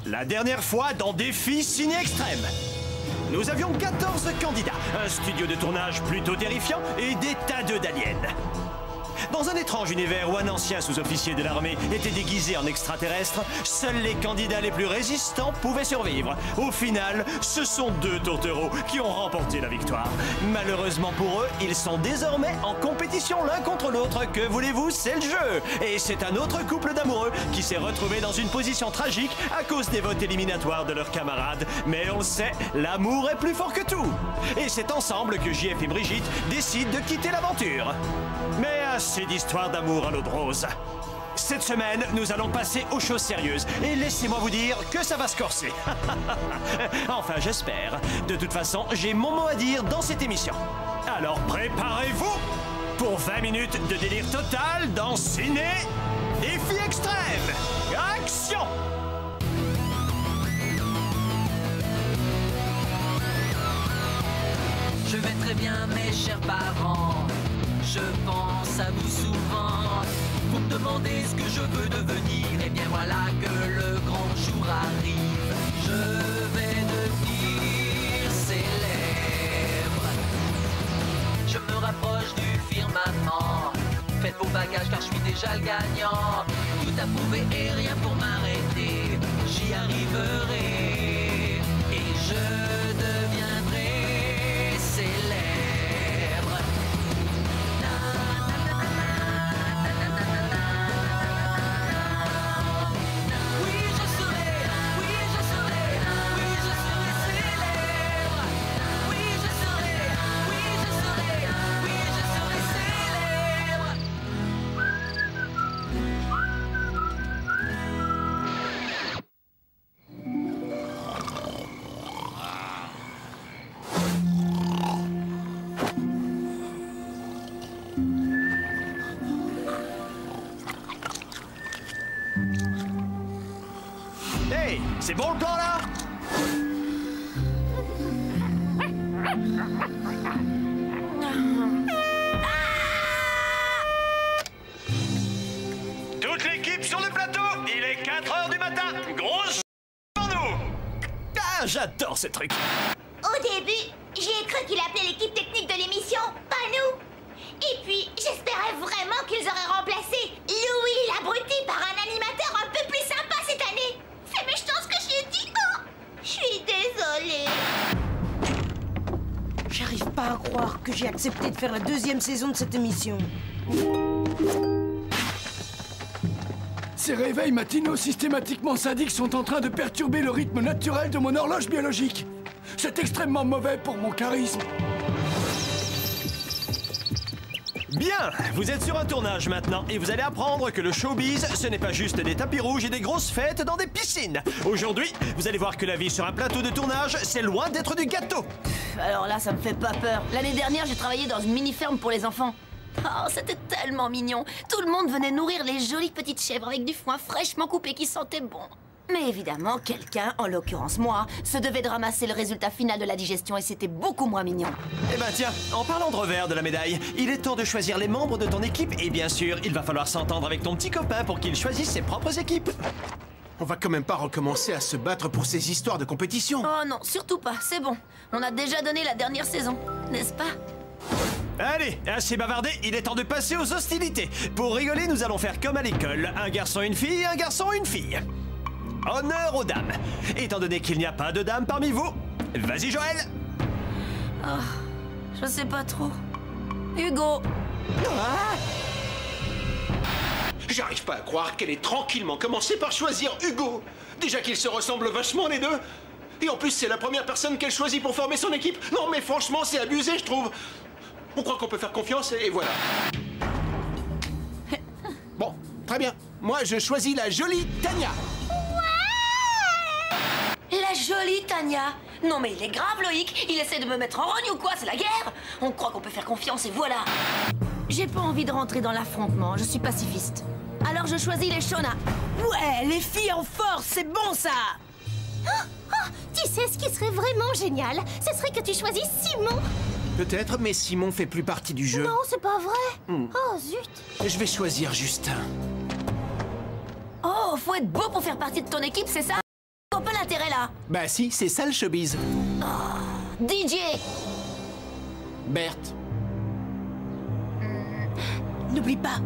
La dernière fois dans Défi Ciné Extrême, nous avions 14 candidats, un studio de tournage plutôt terrifiant et des tas d'œufs d'aliens. Dans un étrange univers où un ancien sous-officier de l'armée était déguisé en extraterrestre, seuls les candidats les plus résistants pouvaient survivre. Au final, ce sont 2 tourtereaux qui ont remporté la victoire. Malheureusement pour eux, ils sont désormais en compétition l'un contre l'autre. Que voulez-vous, c'est le jeu. Et c'est un autre couple d'amoureux qui s'est retrouvé dans une position tragique à cause des votes éliminatoires de leurs camarades. Mais on le sait, l'amour est plus fort que tout. Et c'est ensemble que JF et Brigitte décident de quitter l'aventure. Mais assez d'histoires d'amour à l'eau de rose. Cette semaine, nous allons passer aux choses sérieuses. Et laissez-moi vous dire que ça va se corser. Enfin, j'espère. De toute façon, j'ai mon mot à dire dans cette émission. Alors préparez-vous pour 20 minutes de délire total dans Ciné Défi Extrême. Action! Je vais très bien, mes chers parents. Je pense à vous souvent. Vous me demandez ce que je veux devenir. Et bien voilà que le grand jour arrive. Je vais devenir célèbre. Je me rapproche du firmament. Faites vos bagages car je suis déjà le gagnant. Tout à prouver et rien pour m'arrêter. J'y arriverai. Et je deviendrai célèbre. Hey, c'est bon le plan là? Toute l'équipe sur le plateau, il est 4 heures du matin. Grosse pour nous. Ah, j'adore ce truc. Au début, j'ai cru qu'il appelait l'équipe technique de l'émission, pas nous. Et puis, j'espérais vraiment qu'ils auraient remplacé Louis l'abruti par un animateur un peu plus sympa cette année. C'est méchant ce que j'ai dit. Oh, je suis désolée. J'arrive pas à croire que j'ai accepté de faire la 2e saison de cette émission. Ces réveils matinaux systématiquement sadiques sont en train de perturber le rythme naturel de mon horloge biologique. C'est extrêmement mauvais pour mon charisme. Bien, vous êtes sur un tournage maintenant et vous allez apprendre que le showbiz, ce n'est pas juste des tapis rouges et des grosses fêtes dans des piscines. Aujourd'hui, vous allez voir que la vie sur un plateau de tournage, c'est loin d'être du gâteau. Alors là, ça me fait pas peur. L'année dernière, j'ai travaillé dans une mini-ferme pour les enfants. Oh, c'était tellement mignon. Tout le monde venait nourrir les jolies petites chèvres avec du foin fraîchement coupé qui sentait bon. Mais évidemment, quelqu'un, en l'occurrence moi, se devait de ramasser le résultat final de la digestion et c'était beaucoup moins mignon. Eh ben tiens, en parlant de revers de la médaille, il est temps de choisir les membres de ton équipe et bien sûr, il va falloir s'entendre avec ton petit copain pour qu'il choisisse ses propres équipes. On va quand même pas recommencer à se battre pour ces histoires de compétition. Oh non, surtout pas, c'est bon. On a déjà donné la dernière saison, n'est-ce pas? Allez, assez bavardé, il est temps de passer aux hostilités. Pour rigoler, nous allons faire comme à l'école. Un garçon, une fille, un garçon, une fille. Honneur aux dames. Étant donné qu'il n'y a pas de dames parmi vous, vas-y Joël. Oh, je sais pas trop. Hugo. J'arrive pas à croire qu'elle ait tranquillement commencé par choisir Hugo. Déjà qu'ils se ressemblent vachement les deux. Et en plus, c'est la première personne qu'elle choisit pour former son équipe. Non mais franchement, c'est abusé, je trouve. On croit qu'on peut faire confiance et voilà. Bon, très bien. Moi, je choisis la jolie Tania. La jolie Tania. Non mais il est grave Loïc, il essaie de me mettre en rogne ou quoi, c'est la guerre. On croit qu'on peut faire confiance et voilà. J'ai pas envie de rentrer dans l'affrontement, je suis pacifiste. Alors je choisis les Shona. Ouais, les filles en force, c'est bon ça. Tu sais ce qui serait vraiment génial? Ce serait que tu choisisses Simon. Peut-être, mais Simon fait plus partie du jeu. Non, c'est pas vrai. Oh, zut. Je vais choisir Justin. Oh, faut être beau pour faire partie de ton équipe, c'est ça? intérêt là. Bah si, c'est ça le showbiz. DJ. Berthe. N'oublie pas,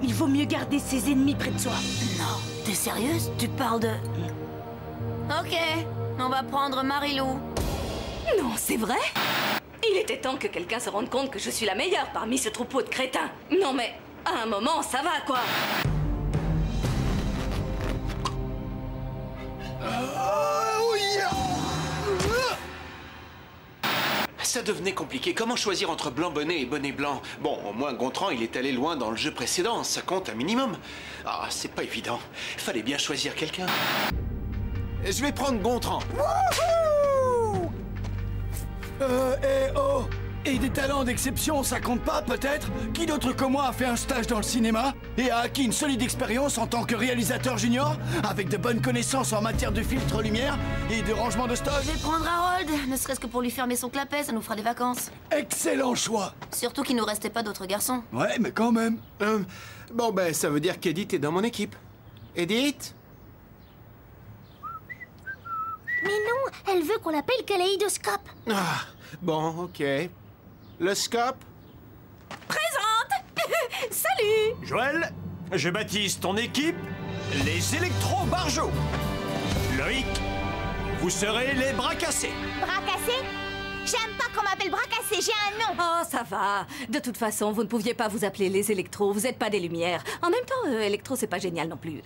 il vaut mieux garder ses ennemis près de soi. Non, t'es sérieuse? Tu parles de... Ok, on va prendre Marilou. Non, c'est vrai? Il était temps que quelqu'un se rende compte que je suis la meilleure parmi ce troupeau de crétins. Non mais, à un moment, ça va quoi. Ça devenait compliqué. Comment choisir entre blanc bonnet et bonnet blanc? Bon, au moins Gontran, il est allé loin dans le jeu précédent. Ça compte un minimum. Ah, c'est pas évident. Fallait bien choisir quelqu'un. Je vais prendre Gontran. Wouhou! Et des talents d'exception, ça compte pas, peut-être? Qui d'autre que moi a fait un stage dans le cinéma et a acquis une solide expérience en tant que réalisateur junior, avec de bonnes connaissances en matière de filtre lumière et de rangement de stock? Je vais prendre Harold, ne serait-ce que pour lui fermer son clapet, ça nous fera des vacances. Excellent choix! Surtout qu'il nous restait pas d'autres garçons. Ouais, mais quand même. Bon, ben, ça veut dire qu'Edith est dans mon équipe. Edith? Mais non, elle veut qu'on l'appelle Kaléidoscope. Ah, bon, ok. Le scope? Présente. Salut. Joël, je baptise ton équipe les électro-barjots. Loïc, vous serez les bras cassés. Bras cassés? J'aime pas qu'on m'appelle bras cassés, j'ai un nom. Oh, ça va. De toute façon, vous ne pouviez pas vous appeler les électros, vous êtes pas des lumières. En même temps, électro, c'est pas génial non plus.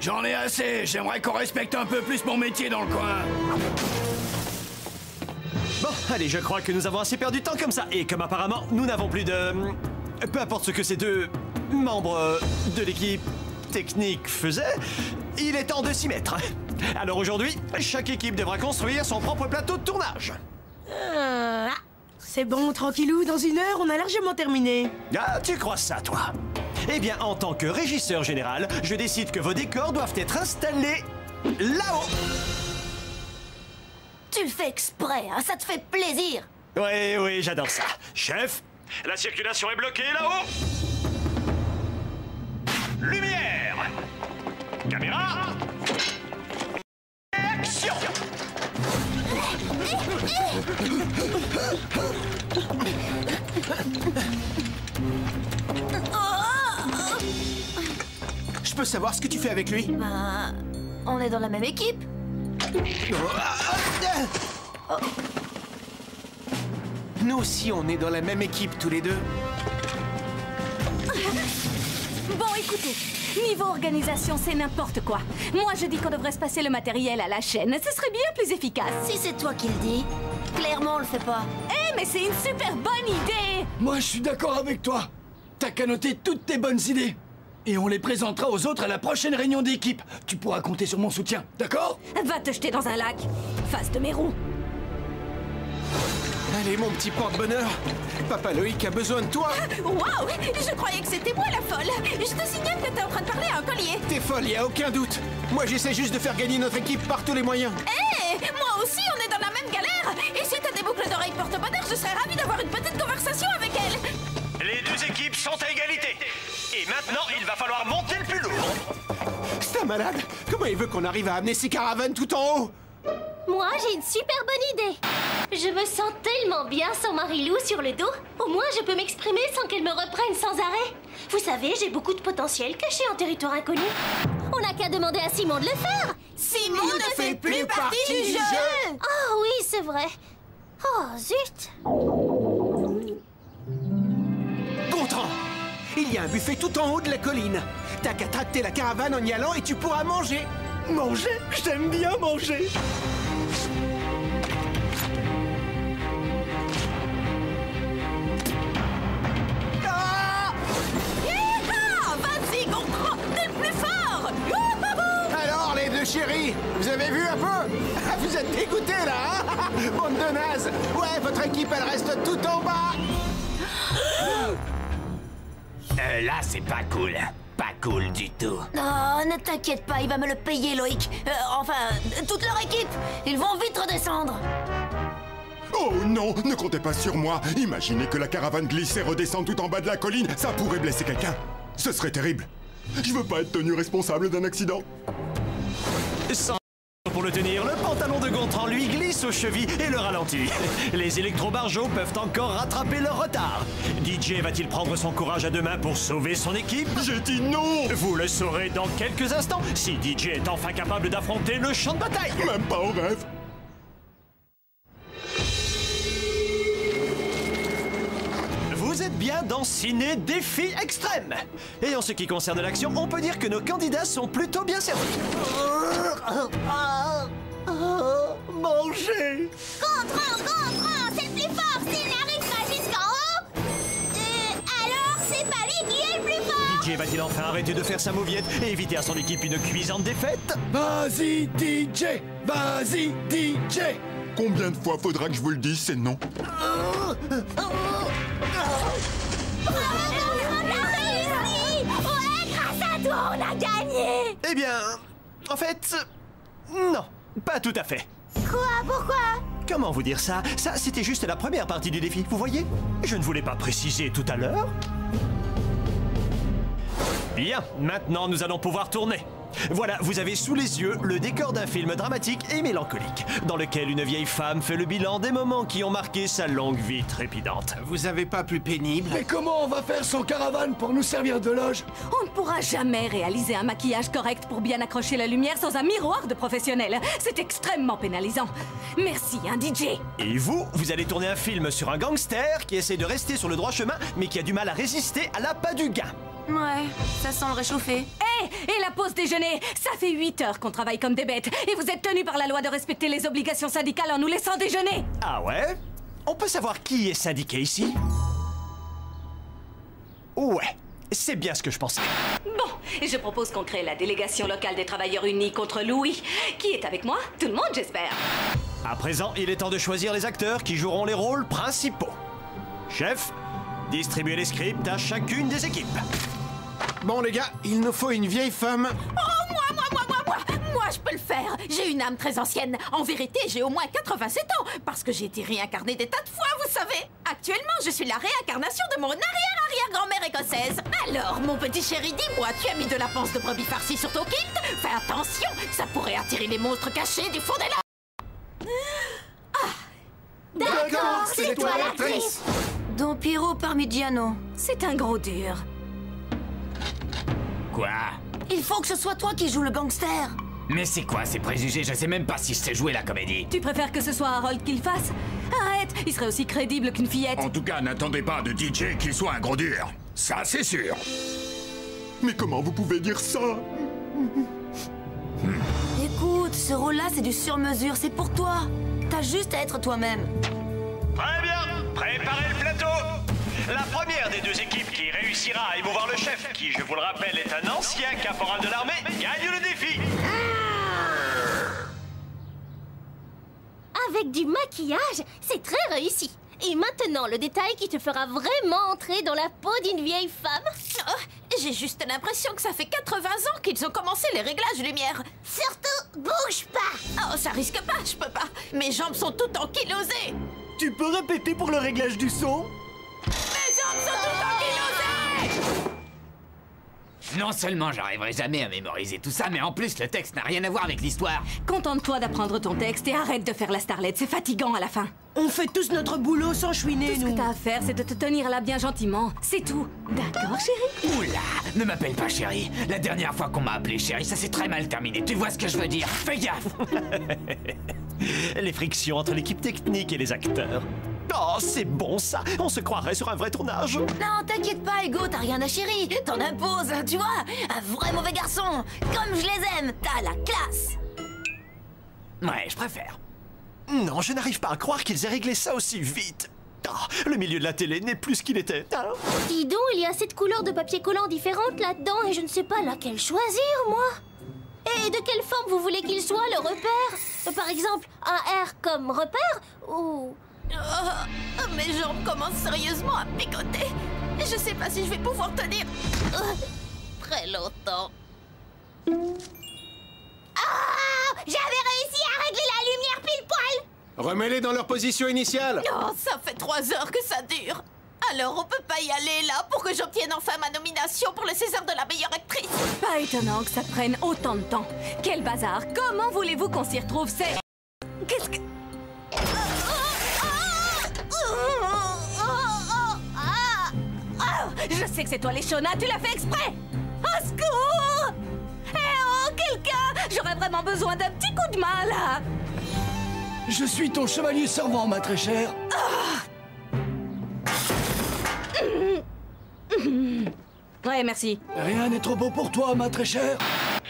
J'en ai assez, j'aimerais qu'on respecte un peu plus mon métier dans le coin. Bon, allez, je crois que nous avons assez perdu de temps comme ça. Et comme apparemment, nous n'avons plus de... Peu importe ce que ces deux membres de l'équipe technique faisaient, il est temps de s'y mettre. Alors aujourd'hui, chaque équipe devra construire son propre plateau de tournage. C'est bon, tranquillou, dans 1 heure, on a largement terminé. Ah, tu crois ça, toi? Eh bien, en tant que régisseur général, je décide que vos décors doivent être installés là-haut. Tu le fais exprès, hein, ça te fait plaisir. Oui, oui, j'adore ça. Chef, la circulation est bloquée là-haut. Lumière. Caméra. Action. Je peux savoir ce que tu fais avec lui? Bah, on est dans la même équipe. Nous aussi, on est dans la même équipe, tous les deux. Bon, écoutez, niveau organisation, c'est n'importe quoi. Moi, je dis qu'on devrait se passer le matériel à la chaîne. Ce serait bien plus efficace. Si c'est toi qui le dis, clairement on le fait pas. Eh, mais c'est une super bonne idée. Moi, je suis d'accord avec toi. T'as qu'à noter toutes tes bonnes idées. Et on les présentera aux autres à la prochaine réunion d'équipe. Tu pourras compter sur mon soutien, d'accord? Va te jeter dans un lac. Face de mes roues. Allez, mon petit porte-bonheur. Papa Loïc a besoin de toi. Waouh, je croyais que c'était moi la folle. Je te signale que t'es en train de parler à un collier. T'es folle, y a aucun doute. Moi, j'essaie juste de faire gagner notre équipe par tous les moyens. Eh, moi aussi, on est dans la même galère. Et si t'as des boucles d'oreilles porte-bonheur, je serais ravie d'avoir une petite conversation avec elle. Les deux équipes sont à égalité. Et maintenant, il va falloir monter le plus lourd. C'est un malade. Comment il veut qu'on arrive à amener ces caravanes tout en haut? Moi, j'ai une super bonne idée. Je me sens tellement bien sans Marilou sur le dos. Au moins, je peux m'exprimer sans qu'elle me reprenne sans arrêt. Vous savez, j'ai beaucoup de potentiel caché en territoire inconnu. On n'a qu'à demander à Simon de le faire. Simon ne fait plus partie du jeu. Oh oui, c'est vrai. Oh, zut. Gontran, il y a un buffet tout en haut de la colline. T'as qu'à tracter la caravane en y allant et tu pourras manger. Manger? J'aime bien manger. Vas-y, Gontran, t'es le plus fort. Alors, les deux chéris, vous avez vu un peu? Vous êtes dégoûtés, là, hein? Bande de nazes. Ouais, votre équipe, elle reste tout en bas. Là, c'est pas cool. Pas cool du tout. Non, ne t'inquiète pas, il va me le payer, Loïc. Enfin, toute leur équipe. Ils vont vite redescendre. Oh non, ne comptez pas sur moi. Imaginez que la caravane glisse et redescende tout en bas de la colline. Ça pourrait blesser quelqu'un. Ce serait terrible. Je veux pas être tenu responsable d'un accident. le tenir, le pantalon de Gontran lui glisse aux chevilles et le ralentit. Les électrobarjots peuvent encore rattraper leur retard. DJ va-t-il prendre son courage à deux mains pour sauver son équipe? J'ai dit non! Vous le saurez dans quelques instants si DJ est enfin capable d'affronter le champ de bataille. Même pas au rêve! Vous êtes bien dans Ciné Défi Extrême. Et en ce qui concerne l'action, on peut dire que nos candidats sont plutôt bien servis. Mangez! Gontran, c'est plus fort s'il n'arrive pas jusqu'en haut. Alors, c'est Pali qui est le plus fort. DJ va-t-il enfin arrêter de faire sa mauviette et éviter à son équipe une cuisante défaite? Vas-y, DJ! Vas-y, DJ! Combien de fois faudra que je vous le dise, c'est non? Ouais, grâce à toi, on a gagné. Eh bien, en fait, non, pas tout à fait. Quoi? Pourquoi? Comment vous dire ça? Ça, c'était juste la première partie du défi, vous voyez? Je ne voulais pas préciser tout à l'heure. Bien, maintenant nous allons pouvoir tourner. Voilà, vous avez sous les yeux le décor d'un film dramatique et mélancolique, dans lequel une vieille femme fait le bilan des moments qui ont marqué sa longue vie trépidante. Vous avez pas plus pénible? Mais comment on va faire sans caravane pour nous servir de loge? On ne pourra jamais réaliser un maquillage correct pour bien accrocher la lumière sans un miroir de professionnel. C'est extrêmement pénalisant. Merci, hein, DJ. Et vous, vous allez tourner un film sur un gangster qui essaie de rester sur le droit chemin, mais qui a du mal à résister à l'appât du gain. Ouais, ça sent le réchauffer. Hé, et la pause déjeuner? Ça fait 8 heures qu'on travaille comme des bêtes. Et vous êtes tenus par la loi de respecter les obligations syndicales en nous laissant déjeuner. Ah ouais? On peut savoir qui est syndiqué ici? Ouais, c'est bien ce que je pensais. Bon, je propose qu'on crée la délégation locale des travailleurs unis contre Louis. Qui est avec moi? Tout le monde, j'espère. À présent, il est temps de choisir les acteurs qui joueront les rôles principaux. Chef, distribuez les scripts à chacune des équipes. Bon les gars, il nous faut une vieille femme. Oh, moi, je peux le faire. J'ai une âme très ancienne. En vérité, j'ai au moins 87 ans, parce que j'ai été réincarnée des tas de fois, vous savez. Actuellement, je suis la réincarnation de mon arrière-arrière-grand-mère écossaise. Alors, mon petit chéri, dis-moi, tu as mis de la panse de brebis farcie sur ton kilt? Fais attention, ça pourrait attirer les monstres cachés du fond des lacs. D'accord, c'est toi l'actrice. Don Piero Parmigiano. C'est un gros dur. Quoi? Il faut que ce soit toi qui joues le gangster. Mais c'est quoi ces préjugés? Je sais même pas si je sais jouer la comédie. Tu préfères que ce soit Harold qui le fasse? Arrête, il serait aussi crédible qu'une fillette. En tout cas, n'attendez pas de DJ qu'il soit un gros dur. Ça, c'est sûr. Mais comment vous pouvez dire ça? Écoute, ce rôle-là, c'est du sur-mesure, c'est pour toi. T'as juste à être toi-même. Très bien, préparez le plateau. La première des deux équipes qui réussira à émouvoir le chef, qui, je vous le rappelle, est un ancien caporal de l'armée, gagne le défi. Avec du maquillage, c'est très réussi. Et maintenant, le détail qui te fera vraiment entrer dans la peau d'une vieille femme. Oh, j'ai juste l'impression que ça fait 80 ans qu'ils ont commencé les réglages lumière. Surtout, bouge pas. Oh, ça risque pas, je peux pas. Mes jambes sont toutes ankylosées. Tu peux répéter pour le réglage du son? Mes jambes sont toutes ankylosées. Non seulement j'arriverai jamais à mémoriser tout ça, mais en plus le texte n'a rien à voir avec l'histoire. Contente-toi d'apprendre ton texte et arrête de faire la starlette, c'est fatigant à la fin. On fait tous notre boulot sans chouiner, Tout ce nous. que t'as à faire, c'est de te tenir là bien gentiment. C'est tout. D'accord, chérie? Oula, ne m'appelle pas chérie. La dernière fois qu'on m'a appelé chérie, ça s'est très mal terminé. Tu vois ce que je veux dire? Fais gaffe. Les frictions entre l'équipe technique et les acteurs. Oh, c'est bon ça. On se croirait sur un vrai tournage. Non, t'inquiète pas, Ego, t'as rien à chérie. T'en imposes, tu vois. Un vrai mauvais garçon. Comme je les aime, t'as la classe. Ouais, je préfère. Non, je n'arrive pas à croire qu'ils aient réglé ça aussi vite. Ah, le milieu de la télé n'est plus ce qu'il était. Ah. Dis donc, il y a 7 couleurs de papier collant différentes là-dedans et je ne sais pas laquelle choisir, moi. Et de quelle forme vous voulez qu'il soit, le repère? Par exemple, un R comme repère ou... Mes jambes commencent sérieusement à picoter. Je sais pas si je vais pouvoir tenir très longtemps. Ah! J'avais réussi à régler la lumière pile poil! Remets-les dans leur position initiale. Oh, ça fait 3 heures que ça dure. Alors on peut pas y aller là pour que j'obtienne enfin ma nomination pour le César de la meilleure actrice. Pas étonnant que ça prenne autant de temps. Quel bazar! Comment voulez-vous qu'on s'y retrouve? C'est... Qu'est-ce que... Je sais que c'est toi, Léchona, tu l'as fait exprès! Au secours! Eh oh, quelqu'un! J'aurais vraiment besoin d'un petit coup de main, là! Je suis ton chevalier servant, ma très chère. Ouais, merci. Rien n'est trop beau pour toi, ma très chère.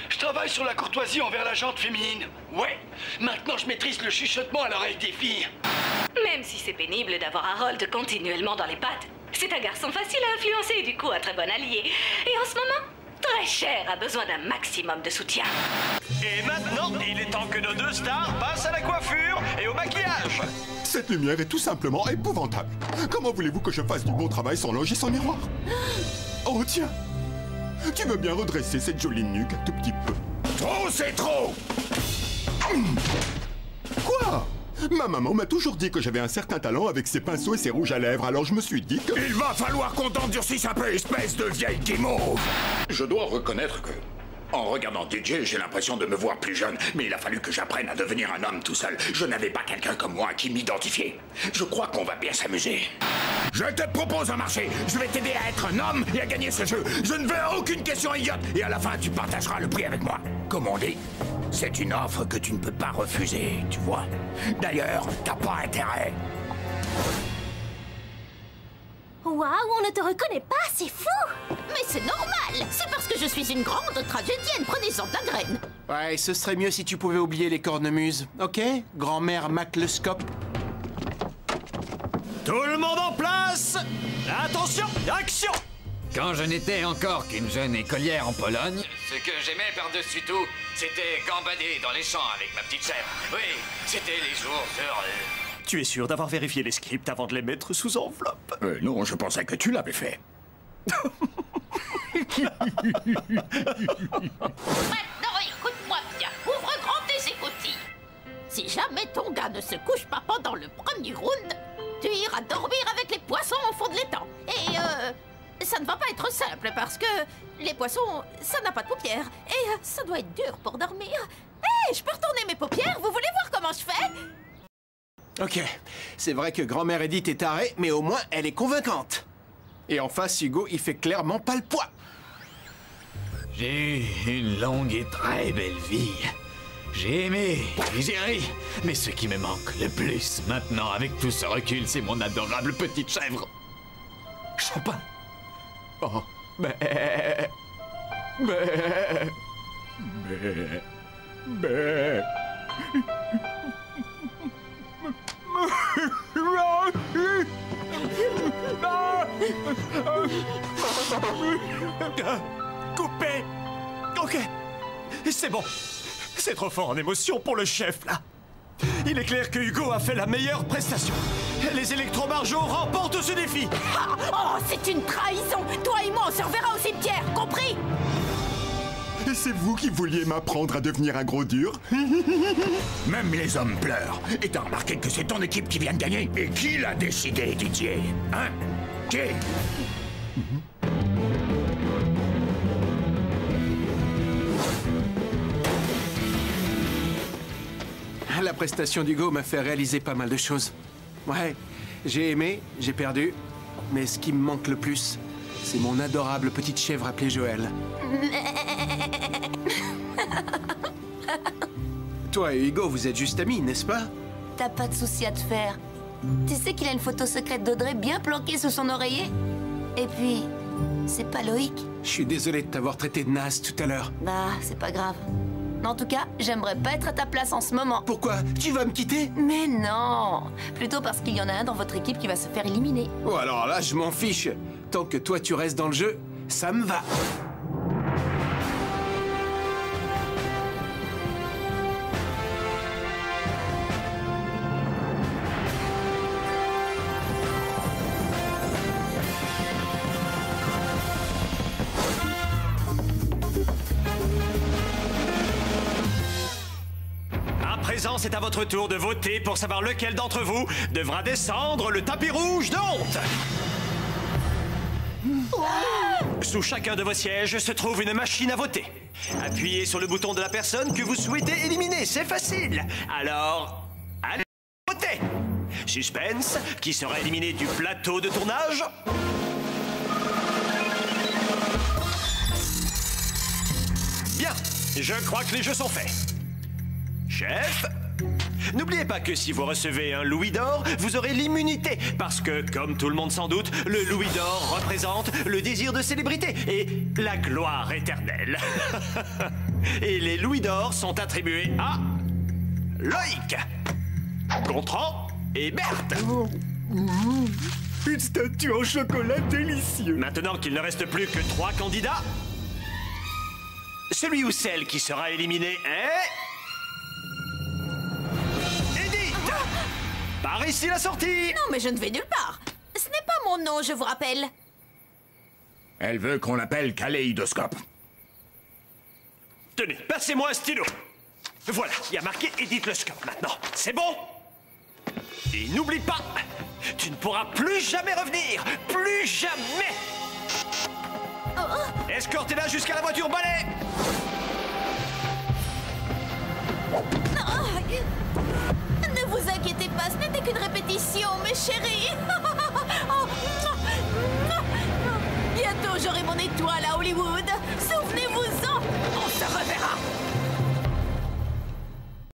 Je travaille sur la courtoisie envers la gente féminine. Ouais, maintenant je maîtrise le chuchotement à l'oreille des filles. Même si c'est pénible d'avoir Harold continuellement dans les pattes, c'est un garçon facile à influencer et du coup un très bon allié. Et en ce moment, Très Cher a besoin d'un maximum de soutien. Et maintenant, il est temps que nos deux stars passent à la coiffure et au maquillage. Cette lumière est tout simplement épouvantable. Comment voulez-vous que je fasse du bon travail sans loge et sans miroir? Oh tiens, tu veux bien redresser cette jolie nuque un tout petit peu? Trop, c'est trop. Quoi? Ma maman m'a toujours dit que j'avais un certain talent avec ses pinceaux et ses rouges à lèvres, alors je me suis dit que... Il va falloir qu'on t'endurcisse un peu, espèce de vieille guimauve. Je dois reconnaître que, en regardant DJ, j'ai l'impression de me voir plus jeune, mais il a fallu que j'apprenne à devenir un homme tout seul. Je n'avais pas quelqu'un comme moi qui m'identifiait. Je crois qu'on va bien s'amuser. Je te propose un marché. Je vais t'aider à être un homme et à gagner ce jeu. Je ne veux aucune question idiote. Et à la fin, tu partageras le prix avec moi. Comme on dit, c'est une offre que tu ne peux pas refuser, tu vois. D'ailleurs, t'as pas intérêt. Waouh, on ne te reconnaît pas, c'est fou! Mais c'est normal. C'est parce que je suis une grande tragédienne. Prenez-en de la graine. Ouais, ce serait mieux si tu pouvais oublier les cornemuses, ok? Grand-mère Maclescope. Tout le monde en place! Attention, action! Quand je n'étais encore qu'une jeune écolière en Pologne, ce que j'aimais par-dessus tout, c'était gambader dans les champs avec ma petite chèvre. Oui, c'était les jours heureux. Tu es sûr d'avoir vérifié les scripts avant de les mettre sous enveloppe? Non, je pensais que tu l'avais fait. Maintenant, écoute-moi bien. Ouvre grand tes écoutilles. Si jamais ton gars ne se couche pas pendant le premier round, tu iras dormir avec les poissons au fond de l'étang. Et ça ne va pas être simple parce que les poissons, ça n'a pas de paupières. Et ça doit être dur pour dormir. Hé, je peux retourner mes paupières? Vous voulez voir comment je fais? Ok, c'est vrai que grand-mère Edith est tarée, mais au moins elle est convaincante. Et en face, Hugo, il fait clairement pas le poids. J'ai eu une longue et très belle vie. J'ai aimé et j'ai ri. Mais ce qui me manque le plus maintenant, avec tout ce recul, c'est mon adorable petite chèvre. Champagne. Oh, bé. Bé. Bé. Bé. Coupé! Ok, c'est bon. C'est trop fort en émotion pour le chef, là. Il est clair que Hugo a fait la meilleure prestation. Les électromargeaux remportent ce défi. Ah, oh, c'est une trahison. Toi et moi, on se reverra au cimetière, compris? Et c'est vous qui vouliez m'apprendre à devenir un gros dur? Même les hommes pleurent. Et t'as remarqué que c'est ton équipe qui vient de gagner? Et qui l'a décidé, Didier? Hein? Qui? La prestation d'Hugo m'a fait réaliser pas mal de choses. Ouais, j'ai aimé, j'ai perdu. Mais ce qui me manque le plus, c'est mon adorable petite chèvre appelée Joël. Toi et Hugo, vous êtes juste amis, n'est-ce pas? T'as pas de souci à te faire. Tu sais qu'il a une photo secrète d'Audrey bien planquée sous son oreiller? Et puis, c'est pas Loïc. Je suis désolé de t'avoir traité de naze tout à l'heure. Bah, c'est pas grave. En tout cas, j'aimerais pas être à ta place en ce moment. Pourquoi? Tu vas me quitter? Mais non! Plutôt parce qu'il y en a un dans votre équipe qui va se faire éliminer. Oh, alors là, je m'en fiche. Tant que toi, tu restes dans le jeu, ça me va. C'est à votre tour de voter pour savoir lequel d'entre vous devra descendre le tapis rouge de honte. Sous chacun de vos sièges se trouve une machine à voter. Appuyez sur le bouton de la personne que vous souhaitez éliminer, c'est facile. Alors, allez voter. Suspense, qui sera éliminé du plateau de tournage? Bien, je crois que les jeux sont faits. Chef, n'oubliez pas que si vous recevez un louis d'or, vous aurez l'immunité. Parce que, comme tout le monde sans doute, le louis d'or représente le désir de célébrité et la gloire éternelle. Et les louis d'or sont attribués à Loïc, Gontran et Berthe. Une statue en chocolat délicieux. Maintenant qu'il ne reste plus que 3 candidats, celui ou celle qui sera éliminé est... Edith! Par ici la sortie! Non, mais je ne vais nulle part. Ce n'est pas mon nom, je vous rappelle. Elle veut qu'on l'appelle Kaléidoscope. Tenez, passez-moi un stylo. Voilà, il y a marqué Edith le Scope maintenant. C'est bon? Et n'oublie pas, tu ne pourras plus jamais revenir. Plus jamais! Escortez-la jusqu'à la voiture balai! Ne vous inquiétez pas, ce n'était qu'une répétition, mes chéris. Bientôt, j'aurai mon étoile à Hollywood. Souvenez-vous.